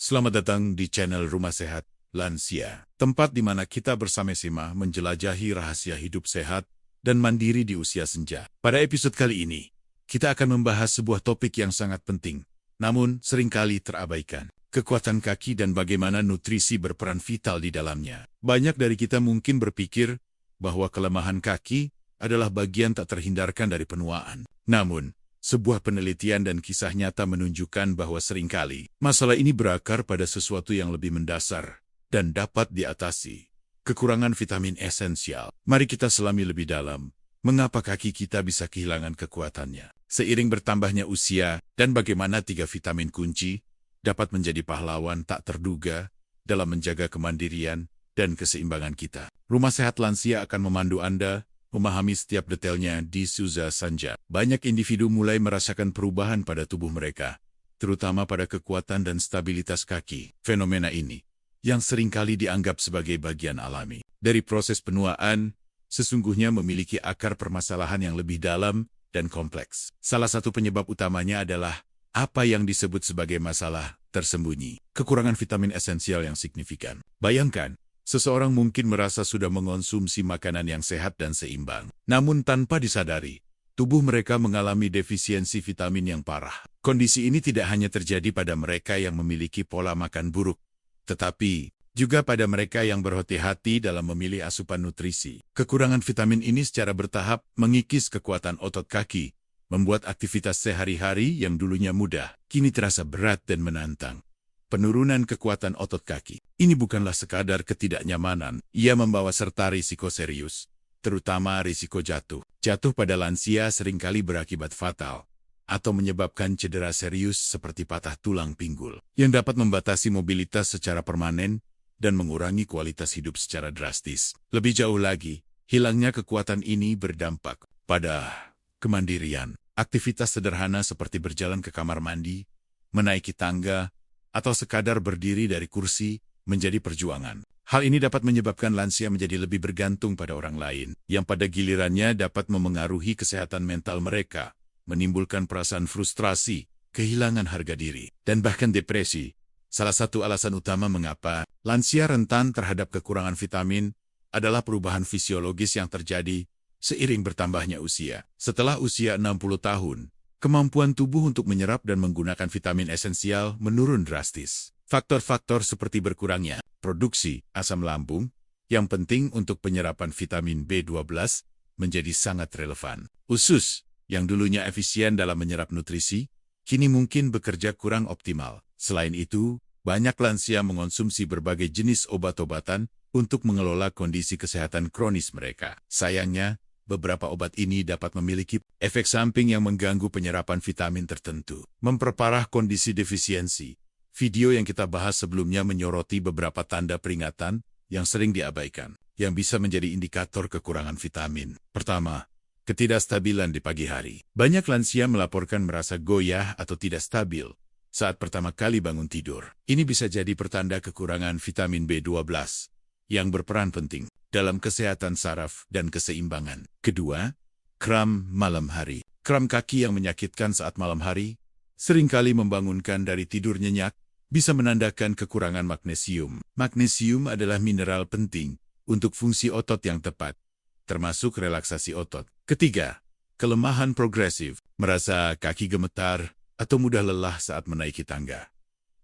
Selamat datang di channel Rumah Sehat Lansia, tempat di mana kita bersama-sama menjelajahi rahasia hidup sehat dan mandiri di usia senja. Pada episode kali ini, kita akan membahas sebuah topik yang sangat penting, namun seringkali terabaikan. Kekuatan kaki dan bagaimana nutrisi berperan vital di dalamnya. Banyak dari kita mungkin berpikir bahwa kelemahan kaki adalah bagian tak terhindarkan dari penuaan. Namun, sebuah penelitian dan kisah nyata menunjukkan bahwa seringkali masalah ini berakar pada sesuatu yang lebih mendasar dan dapat diatasi. Kekurangan vitamin esensial. Mari kita selami lebih dalam mengapa kaki kita bisa kehilangan kekuatannya. Seiring bertambahnya usia dan bagaimana 3 vitamin kunci dapat menjadi pahlawan tak terduga dalam menjaga kemandirian dan keseimbangan kita. Rumah Sehat Lansia akan memandu Anda memahami setiap detailnya di Suza Sanja. Banyak individu mulai merasakan perubahan pada tubuh mereka, terutama pada kekuatan dan stabilitas kaki. Fenomena ini, yang seringkali dianggap sebagai bagian alami dari proses penuaan, sesungguhnya memiliki akar permasalahan yang lebih dalam dan kompleks. Salah satu penyebab utamanya adalah apa yang disebut sebagai masalah tersembunyi, kekurangan vitamin esensial yang signifikan. Bayangkan, seseorang mungkin merasa sudah mengonsumsi makanan yang sehat dan seimbang. Namun tanpa disadari, tubuh mereka mengalami defisiensi vitamin yang parah. Kondisi ini tidak hanya terjadi pada mereka yang memiliki pola makan buruk, tetapi juga pada mereka yang berhati-hati dalam memilih asupan nutrisi. Kekurangan vitamin ini secara bertahap mengikis kekuatan otot kaki, membuat aktivitas sehari-hari yang dulunya mudah, kini terasa berat dan menantang. Penurunan kekuatan otot kaki. Ini bukanlah sekadar ketidaknyamanan, ia membawa serta risiko serius, terutama risiko jatuh. Jatuh pada lansia seringkali berakibat fatal, atau menyebabkan cedera serius seperti patah tulang pinggul, yang dapat membatasi mobilitas secara permanen dan mengurangi kualitas hidup secara drastis. Lebih jauh lagi, hilangnya kekuatan ini berdampak pada kemandirian. Aktivitas sederhana seperti berjalan ke kamar mandi, menaiki tangga, atau sekadar berdiri dari kursi menjadi perjuangan. Hal ini dapat menyebabkan lansia menjadi lebih bergantung pada orang lain, yang pada gilirannya dapat memengaruhi kesehatan mental mereka, menimbulkan perasaan frustrasi, kehilangan harga diri, dan bahkan depresi. Salah satu alasan utama mengapa lansia rentan terhadap kekurangan vitamin adalah perubahan fisiologis yang terjadi seiring bertambahnya usia. Setelah usia 60 tahun, kemampuan tubuh untuk menyerap dan menggunakan vitamin esensial menurun drastis. Faktor-faktor seperti berkurangnya produksi asam lambung, yang penting untuk penyerapan vitamin B12, menjadi sangat relevan. Usus, yang dulunya efisien dalam menyerap nutrisi, kini mungkin bekerja kurang optimal. Selain itu, banyak lansia mengonsumsi berbagai jenis obat-obatan untuk mengelola kondisi kesehatan kronis mereka. Sayangnya, beberapa obat ini dapat memiliki efek samping yang mengganggu penyerapan vitamin tertentu, memperparah kondisi defisiensi. Video yang kita bahas sebelumnya menyoroti beberapa tanda peringatan yang sering diabaikan, yang bisa menjadi indikator kekurangan vitamin. Pertama, ketidakstabilan di pagi hari. Banyak lansia melaporkan merasa goyah atau tidak stabil saat pertama kali bangun tidur. Ini bisa jadi pertanda kekurangan vitamin B12, yang berperan penting dalam kesehatan saraf dan keseimbangan. Kedua, kram malam hari. Kram kaki yang menyakitkan saat malam hari, seringkali membangunkan dari tidur nyenyak, bisa menandakan kekurangan magnesium. Magnesium adalah mineral penting untuk fungsi otot yang tepat, termasuk relaksasi otot. Ketiga, kelemahan progresif. Merasa kaki gemetar atau mudah lelah saat menaiki tangga,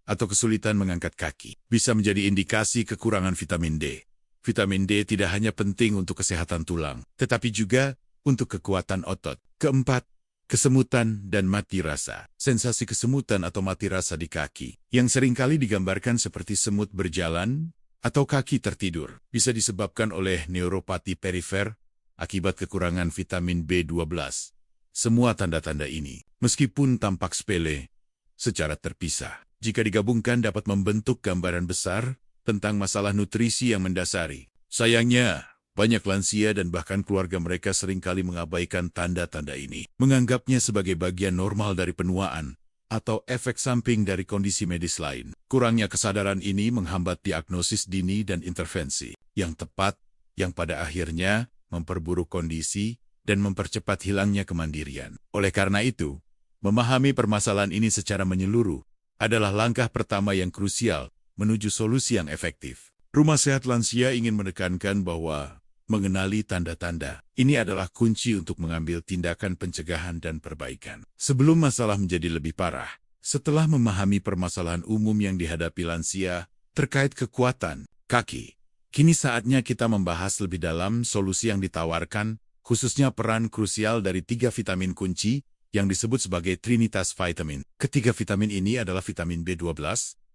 atau kesulitan mengangkat kaki, bisa menjadi indikasi kekurangan vitamin D. Vitamin D tidak hanya penting untuk kesehatan tulang, tetapi juga untuk kekuatan otot. Keempat, kesemutan dan mati rasa. Sensasi kesemutan atau mati rasa di kaki, yang seringkali digambarkan seperti semut berjalan atau kaki tertidur, bisa disebabkan oleh neuropati perifer akibat kekurangan vitamin B12. Semua tanda-tanda ini, meskipun tampak sepele, secara terpisah, jika digabungkan dapat membentuk gambaran besar tentang masalah nutrisi yang mendasari. Sayangnya, banyak lansia dan bahkan keluarga mereka seringkali mengabaikan tanda-tanda ini, menganggapnya sebagai bagian normal dari penuaan atau efek samping dari kondisi medis lain. Kurangnya kesadaran ini menghambat diagnosis dini dan intervensi yang tepat, yang pada akhirnya memperburuk kondisi dan mempercepat hilangnya kemandirian. Oleh karena itu, memahami permasalahan ini secara menyeluruh adalah langkah pertama yang krusial menuju solusi yang efektif. Rumah Sehat Lansia ingin menekankan bahwa mengenali tanda-tanda ini adalah kunci untuk mengambil tindakan pencegahan dan perbaikan sebelum masalah menjadi lebih parah. Setelah memahami permasalahan umum yang dihadapi lansia terkait kekuatan kaki, kini saatnya kita membahas lebih dalam solusi yang ditawarkan, khususnya peran krusial dari 3 vitamin kunci yang disebut sebagai Trinitas Vitamin. Ketiga vitamin ini adalah vitamin B12,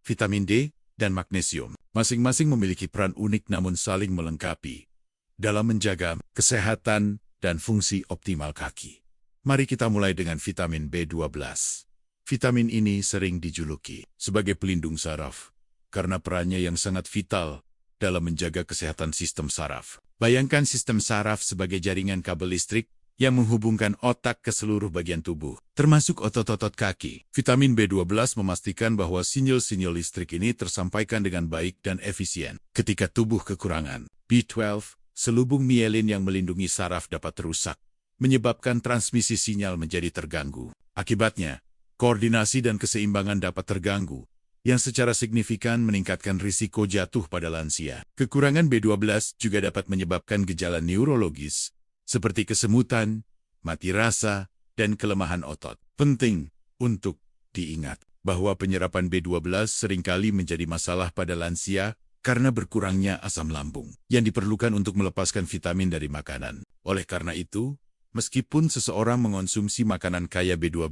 vitamin D, dan magnesium. Masing-masing memiliki peran unik namun saling melengkapi dalam menjaga kesehatan dan fungsi optimal kaki. Mari kita mulai dengan vitamin B12. Vitamin ini sering dijuluki sebagai pelindung saraf karena perannya yang sangat vital dalam menjaga kesehatan sistem saraf. Bayangkan sistem saraf sebagai jaringan kabel listrik yang menghubungkan otak ke seluruh bagian tubuh, termasuk otot-otot kaki. Vitamin B12 memastikan bahwa sinyal-sinyal listrik ini tersampaikan dengan baik dan efisien. Ketika tubuh kekurangan B12, selubung mielin yang melindungi saraf dapat rusak, menyebabkan transmisi sinyal menjadi terganggu. Akibatnya, koordinasi dan keseimbangan dapat terganggu, yang secara signifikan meningkatkan risiko jatuh pada lansia. Kekurangan B12 juga dapat menyebabkan gejala neurologis, seperti kesemutan, mati rasa, dan kelemahan otot. Penting untuk diingat bahwa penyerapan B12 seringkali menjadi masalah pada lansia karena berkurangnya asam lambung yang diperlukan untuk melepaskan vitamin dari makanan. Oleh karena itu, meskipun seseorang mengonsumsi makanan kaya B12,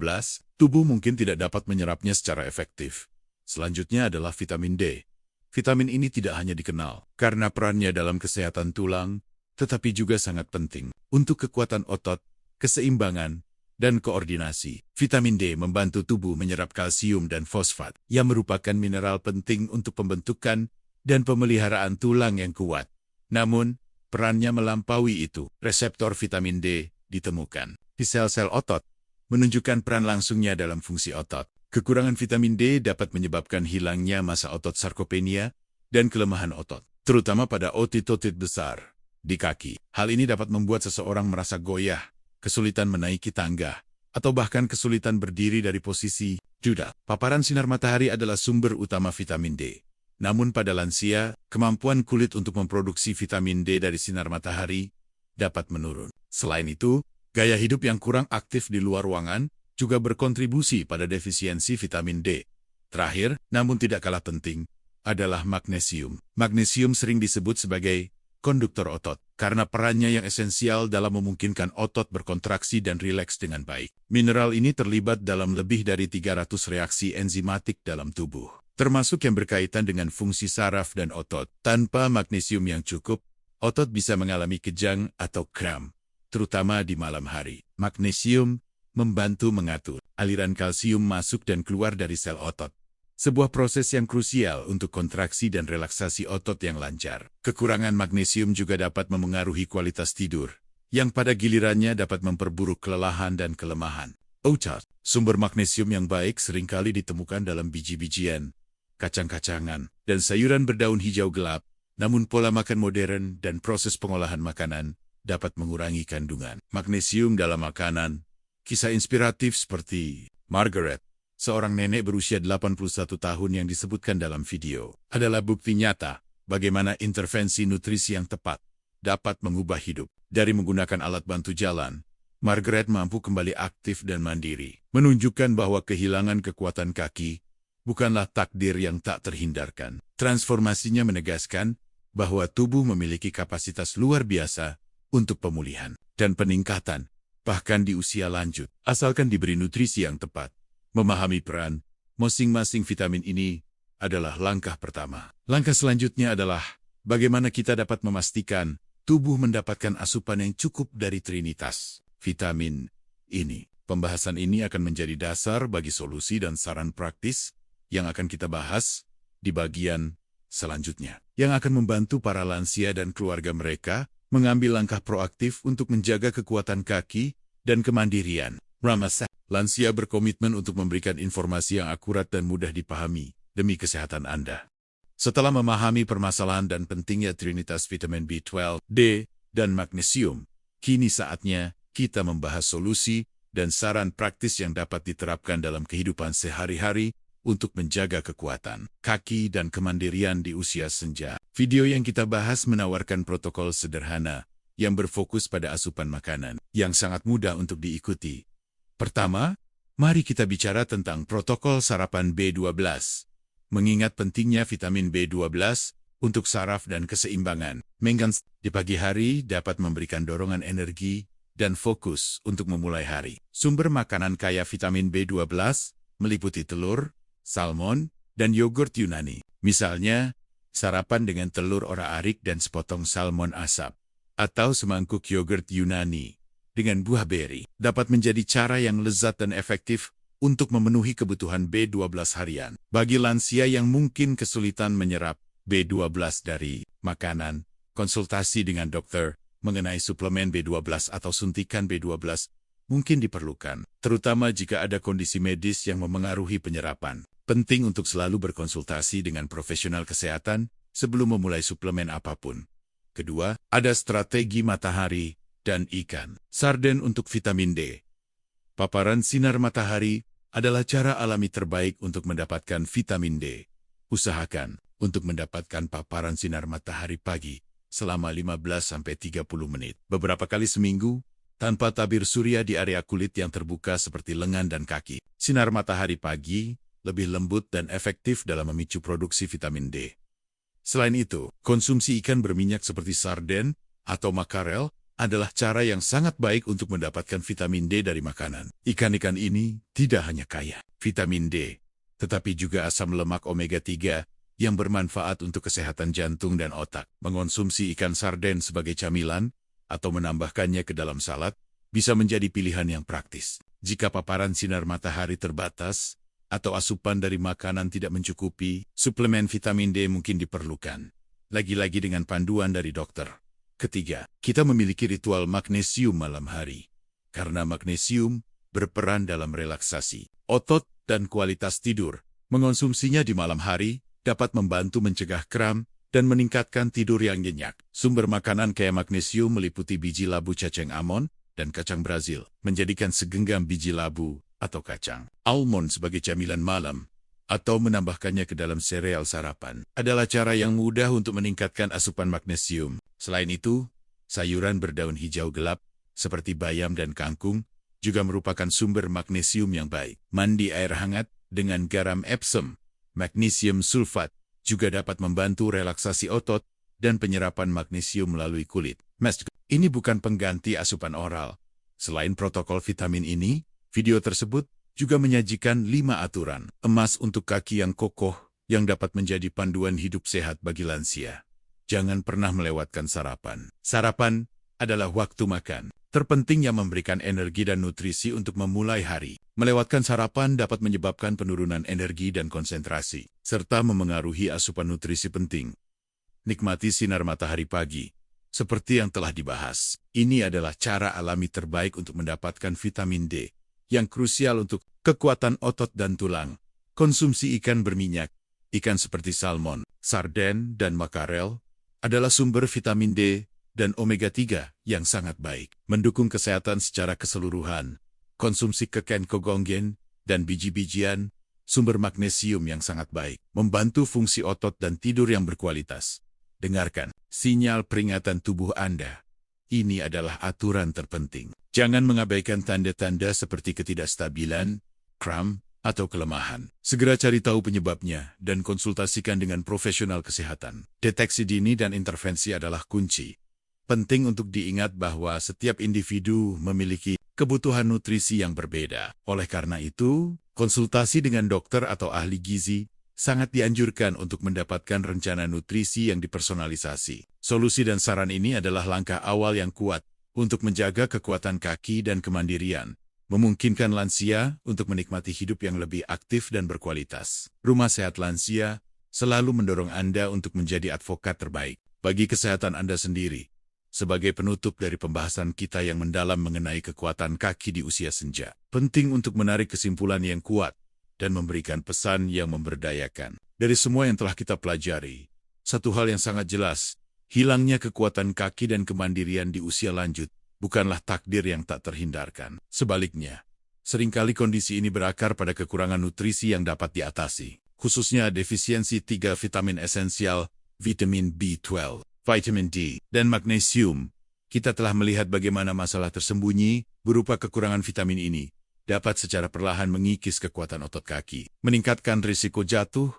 tubuh mungkin tidak dapat menyerapnya secara efektif. Selanjutnya adalah vitamin D. Vitamin ini tidak hanya dikenal karena perannya dalam kesehatan tulang, tetapi juga sangat penting untuk kekuatan otot, keseimbangan, dan koordinasi. Vitamin D membantu tubuh menyerap kalsium dan fosfat yang merupakan mineral penting untuk pembentukan dan pemeliharaan tulang yang kuat. Namun, perannya melampaui itu. Reseptor vitamin D ditemukan di sel-sel otot, menunjukkan peran langsungnya dalam fungsi otot. Kekurangan vitamin D dapat menyebabkan hilangnya massa otot sarkopenia dan kelemahan otot, terutama pada otot-otot besar di kaki. Hal ini dapat membuat seseorang merasa goyah, kesulitan menaiki tangga, atau bahkan kesulitan berdiri dari posisi duduk. Paparan sinar matahari adalah sumber utama vitamin D. Namun pada lansia, kemampuan kulit untuk memproduksi vitamin D dari sinar matahari dapat menurun. Selain itu, gaya hidup yang kurang aktif di luar ruangan juga berkontribusi pada defisiensi vitamin D. Terakhir, namun tidak kalah penting, adalah magnesium. Magnesium sering disebut sebagai konduktor otot, karena perannya yang esensial dalam memungkinkan otot berkontraksi dan rileks dengan baik. Mineral ini terlibat dalam lebih dari 300 reaksi enzimatik dalam tubuh, termasuk yang berkaitan dengan fungsi saraf dan otot. Tanpa magnesium yang cukup, otot bisa mengalami kejang atau kram, terutama di malam hari. Magnesium membantu mengatur aliran kalsium masuk dan keluar dari sel otot, sebuah proses yang krusial untuk kontraksi dan relaksasi otot yang lancar. Kekurangan magnesium juga dapat memengaruhi kualitas tidur, yang pada gilirannya dapat memperburuk kelelahan dan kelemahan. Otot, sumber magnesium yang baik seringkali ditemukan dalam biji-bijian, kacang-kacangan, dan sayuran berdaun hijau gelap, namun pola makan modern dan proses pengolahan makanan dapat mengurangi kandungan magnesium dalam makanan. Kisah inspiratif seperti Margaret, seorang nenek berusia 81 tahun yang disebutkan dalam video, adalah bukti nyata bagaimana intervensi nutrisi yang tepat dapat mengubah hidup. Dari menggunakan alat bantu jalan, Margaret mampu kembali aktif dan mandiri, menunjukkan bahwa kehilangan kekuatan kaki bukanlah takdir yang tak terhindarkan. Transformasinya menegaskan bahwa tubuh memiliki kapasitas luar biasa untuk pemulihan dan peningkatan, bahkan di usia lanjut, asalkan diberi nutrisi yang tepat. Memahami peran masing-masing vitamin ini adalah langkah pertama. Langkah selanjutnya adalah bagaimana kita dapat memastikan tubuh mendapatkan asupan yang cukup dari Trinitas vitamin ini. Pembahasan ini akan menjadi dasar bagi solusi dan saran praktis yang akan kita bahas di bagian selanjutnya, yang akan membantu para lansia dan keluarga mereka mengambil langkah proaktif untuk menjaga kekuatan kaki dan kemandirian. Rumah Sehat Lansia berkomitmen untuk memberikan informasi yang akurat dan mudah dipahami demi kesehatan Anda. Setelah memahami permasalahan dan pentingnya Trinitas vitamin B12, D, dan magnesium, kini saatnya kita membahas solusi dan saran praktis yang dapat diterapkan dalam kehidupan sehari-hari untuk menjaga kekuatan kaki dan kemandirian di usia senja. Video yang kita bahas menawarkan protokol sederhana yang berfokus pada asupan makanan yang sangat mudah untuk diikuti. Pertama, mari kita bicara tentang protokol sarapan B12. Mengingat pentingnya vitamin B12 untuk saraf dan keseimbangan, mangan di pagi hari dapat memberikan dorongan energi dan fokus untuk memulai hari. Sumber makanan kaya vitamin B12 meliputi telur, salmon, dan yogurt Yunani. Misalnya, sarapan dengan telur ora-arik dan sepotong salmon asap, atau semangkuk yogurt Yunani dengan buah beri, dapat menjadi cara yang lezat dan efektif untuk memenuhi kebutuhan B12 harian. Bagi lansia yang mungkin kesulitan menyerap B12 dari makanan, konsultasi dengan dokter mengenai suplemen B12 atau suntikan B12 mungkin diperlukan, terutama jika ada kondisi medis yang memengaruhi penyerapan. Penting untuk selalu berkonsultasi dengan profesional kesehatan sebelum memulai suplemen apapun. Kedua, ada strategi matahari dan ikan. Sarden untuk vitamin D. Paparan sinar matahari adalah cara alami terbaik untuk mendapatkan vitamin D. Usahakan untuk mendapatkan paparan sinar matahari pagi selama 15-30 menit, beberapa kali seminggu, tanpa tabir surya di area kulit yang terbuka seperti lengan dan kaki. Sinar matahari pagi lebih lembut dan efektif dalam memicu produksi vitamin D. Selain itu, konsumsi ikan berminyak seperti sarden atau makarel adalah cara yang sangat baik untuk mendapatkan vitamin D dari makanan. Ikan-ikan ini tidak hanya kaya vitamin D, tetapi juga asam lemak omega-3 yang bermanfaat untuk kesehatan jantung dan otak. Mengonsumsi ikan sarden sebagai camilan atau menambahkannya ke dalam salad bisa menjadi pilihan yang praktis. Jika paparan sinar matahari terbatas atau asupan dari makanan tidak mencukupi, suplemen vitamin D mungkin diperlukan. Lagi-lagi dengan panduan dari dokter. Ketiga, kita memiliki ritual magnesium malam hari. Karena magnesium berperan dalam relaksasi otot dan kualitas tidur. Mengonsumsinya di malam hari dapat membantu mencegah kram dan meningkatkan tidur yang nyenyak. Sumber makanan kaya magnesium meliputi biji labu cacing almond dan kacang Brazil. Menjadikan segenggam biji labu atau kacang almond sebagai camilan malam atau menambahkannya ke dalam sereal sarapan adalah cara yang mudah untuk meningkatkan asupan magnesium. Selain itu, sayuran berdaun hijau gelap seperti bayam dan kangkung juga merupakan sumber magnesium yang baik. Mandi air hangat dengan garam Epsom, magnesium sulfat, juga dapat membantu relaksasi otot dan penyerapan magnesium melalui kulit. Ini bukan pengganti asupan oral. Selain protokol vitamin ini, video tersebut juga menyajikan 5 aturan emas untuk kaki yang kokoh yang dapat menjadi panduan hidup sehat bagi lansia. Jangan pernah melewatkan sarapan. Sarapan adalah waktu makan terpenting yang memberikan energi dan nutrisi untuk memulai hari. Melewatkan sarapan dapat menyebabkan penurunan energi dan konsentrasi, serta memengaruhi asupan nutrisi penting. Nikmati sinar matahari pagi. Seperti yang telah dibahas, ini adalah cara alami terbaik untuk mendapatkan vitamin D, yang krusial untuk kekuatan otot dan tulang. Konsumsi ikan berminyak, ikan seperti salmon, sarden, dan makarel, adalah sumber vitamin D dan omega-3 yang sangat baik. Mendukung kesehatan secara keseluruhan. Konsumsi keken kogongen dan biji-bijian, sumber magnesium yang sangat baik. Membantu fungsi otot dan tidur yang berkualitas. Dengarkan sinyal peringatan tubuh Anda. Ini adalah aturan terpenting. Jangan mengabaikan tanda-tanda seperti ketidakstabilan, kram, atau kelemahan. Segera cari tahu penyebabnya dan konsultasikan dengan profesional kesehatan. Deteksi dini dan intervensi adalah kunci. Penting untuk diingat bahwa setiap individu memiliki kebutuhan nutrisi yang berbeda. Oleh karena itu, konsultasi dengan dokter atau ahli gizi sangat dianjurkan untuk mendapatkan rencana nutrisi yang dipersonalisasi. Solusi dan saran ini adalah langkah awal yang kuat untuk menjaga kekuatan kaki dan kemandirian, memungkinkan lansia untuk menikmati hidup yang lebih aktif dan berkualitas. Rumah Sehat Lansia selalu mendorong Anda untuk menjadi advokat terbaik bagi kesehatan Anda sendiri. Sebagai penutup dari pembahasan kita yang mendalam mengenai kekuatan kaki di usia senja, penting untuk menarik kesimpulan yang kuat dan memberikan pesan yang memberdayakan. Dari semua yang telah kita pelajari, satu hal yang sangat jelas, hilangnya kekuatan kaki dan kemandirian di usia lanjut bukanlah takdir yang tak terhindarkan. Sebaliknya, Seringkali kondisi ini berakar pada kekurangan nutrisi yang dapat diatasi, khususnya defisiensi 3 vitamin esensial, vitamin B12, vitamin D, dan magnesium. Kita telah melihat bagaimana masalah tersembunyi berupa kekurangan vitamin ini dapat secara perlahan mengikis kekuatan otot kaki, meningkatkan risiko jatuh,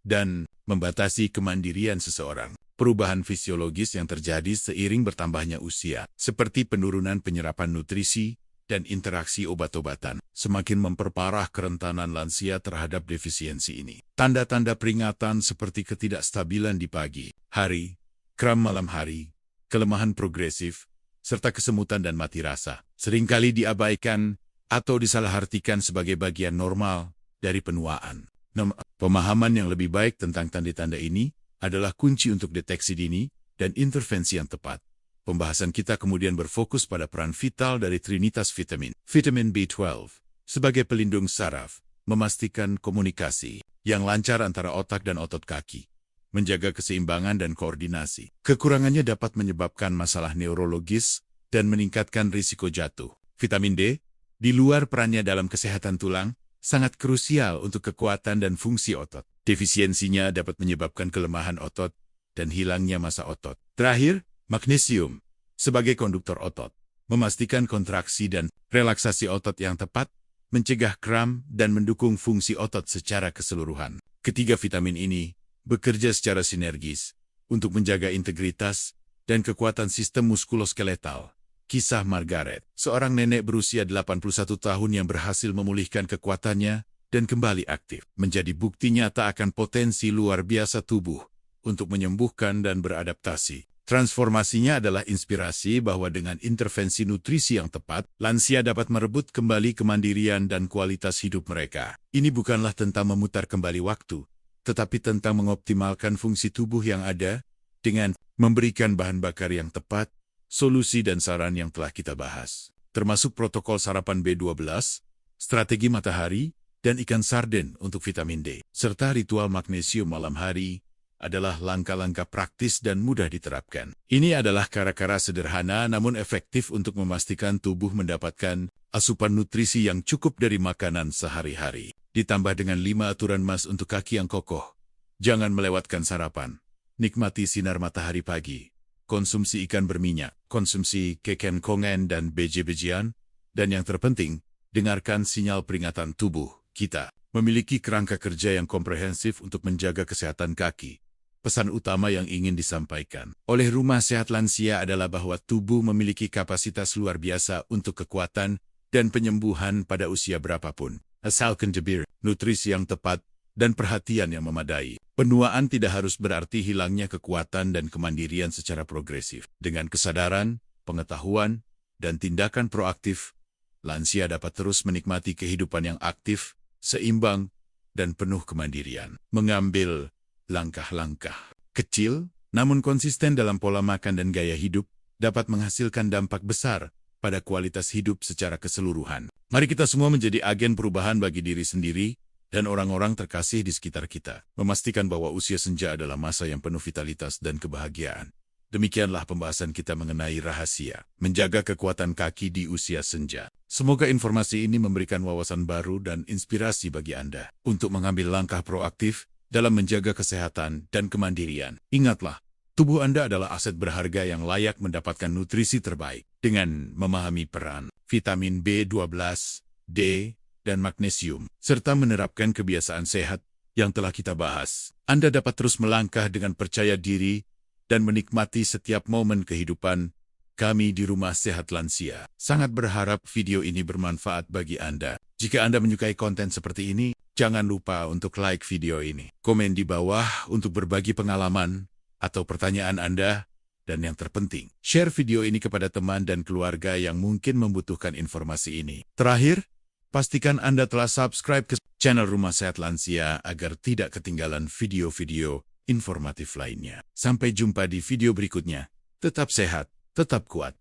dan membatasi kemandirian seseorang. Perubahan fisiologis yang terjadi seiring bertambahnya usia, seperti penurunan penyerapan nutrisi dan interaksi obat-obatan, semakin memperparah kerentanan lansia terhadap defisiensi ini. Tanda-tanda peringatan seperti ketidakstabilan di pagi, hari, kram malam hari, kelemahan progresif, serta kesemutan dan mati rasa, seringkali diabaikan atau disalahartikan sebagai bagian normal dari penuaan. Pemahaman yang lebih baik tentang tanda-tanda ini adalah kunci untuk deteksi dini dan intervensi yang tepat. Pembahasan kita kemudian berfokus pada peran vital dari trinitas vitamin. Vitamin B12 sebagai pelindung saraf, memastikan komunikasi yang lancar antara otak dan otot kaki, menjaga keseimbangan dan koordinasi. Kekurangannya dapat menyebabkan masalah neurologis dan meningkatkan risiko jatuh. Vitamin D, di luar perannya dalam kesehatan tulang, sangat krusial untuk kekuatan dan fungsi otot. Defisiensinya dapat menyebabkan kelemahan otot dan hilangnya massa otot. Terakhir, magnesium, sebagai konduktor otot, memastikan kontraksi dan relaksasi otot yang tepat, mencegah kram dan mendukung fungsi otot secara keseluruhan. Ketiga vitamin ini bekerja secara sinergis untuk menjaga integritas dan kekuatan sistem muskuloskeletal. Kisah Margaret, seorang nenek berusia 81 tahun yang berhasil memulihkan kekuatannya dan kembali aktif, menjadi bukti nyata akan potensi luar biasa tubuh untuk menyembuhkan dan beradaptasi. Transformasinya adalah inspirasi bahwa dengan intervensi nutrisi yang tepat, lansia dapat merebut kembali kemandirian dan kualitas hidup mereka. Ini bukanlah tentang memutar kembali waktu, tetapi tentang mengoptimalkan fungsi tubuh yang ada dengan memberikan bahan bakar yang tepat, solusi dan saran yang telah kita bahas, termasuk protokol sarapan B12, strategi matahari, dan ikan sarden untuk vitamin D, serta ritual magnesium malam hari, adalah langkah-langkah praktis dan mudah diterapkan. Ini adalah cara-cara sederhana namun efektif untuk memastikan tubuh mendapatkan asupan nutrisi yang cukup dari makanan sehari-hari. Ditambah dengan 5 aturan emas untuk kaki yang kokoh. Jangan melewatkan sarapan. Nikmati sinar matahari pagi. Konsumsi ikan berminyak. Konsumsi keken kongen dan beje-bejian. Dan yang terpenting, dengarkan sinyal peringatan tubuh kita. Memiliki kerangka kerja yang komprehensif untuk menjaga kesehatan kaki. Pesan utama yang ingin disampaikan oleh Rumah Sehat Lansia adalah bahwa tubuh memiliki kapasitas luar biasa untuk kekuatan dan penyembuhan pada usia berapapun. Asalkan diberi nutrisi yang tepat dan perhatian yang memadai. Penuaan tidak harus berarti hilangnya kekuatan dan kemandirian secara progresif. Dengan kesadaran, pengetahuan, dan tindakan proaktif, lansia dapat terus menikmati kehidupan yang aktif, seimbang, dan penuh kemandirian. Mengambil langkah-langkah kecil, namun konsisten dalam pola makan dan gaya hidup, dapat menghasilkan dampak besar pada kualitas hidup secara keseluruhan. Mari kita semua menjadi agen perubahan bagi diri sendiri dan orang-orang terkasih di sekitar kita. Memastikan bahwa usia senja adalah masa yang penuh vitalitas dan kebahagiaan. Demikianlah pembahasan kita mengenai rahasia menjaga kekuatan kaki di usia senja. Semoga informasi ini memberikan wawasan baru dan inspirasi bagi Anda untuk mengambil langkah proaktif dalam menjaga kesehatan dan kemandirian. Ingatlah, tubuh Anda adalah aset berharga yang layak mendapatkan nutrisi terbaik. Dengan memahami peran vitamin B12, D, dan magnesium, serta menerapkan kebiasaan sehat yang telah kita bahas, Anda dapat terus melangkah dengan percaya diri dan menikmati setiap momen kehidupan. Kami di Rumah Sehat Lansia sangat berharap video ini bermanfaat bagi Anda. Jika Anda menyukai konten seperti ini, jangan lupa untuk like video ini. Komen di bawah untuk berbagi pengalaman atau pertanyaan Anda. Dan yang terpenting, share video ini kepada teman dan keluarga yang mungkin membutuhkan informasi ini. Terakhir, pastikan Anda telah subscribe ke channel Rumah Sehat Lansia agar tidak ketinggalan video-video informatif lainnya. Sampai jumpa di video berikutnya. Tetap sehat, tetap kuat.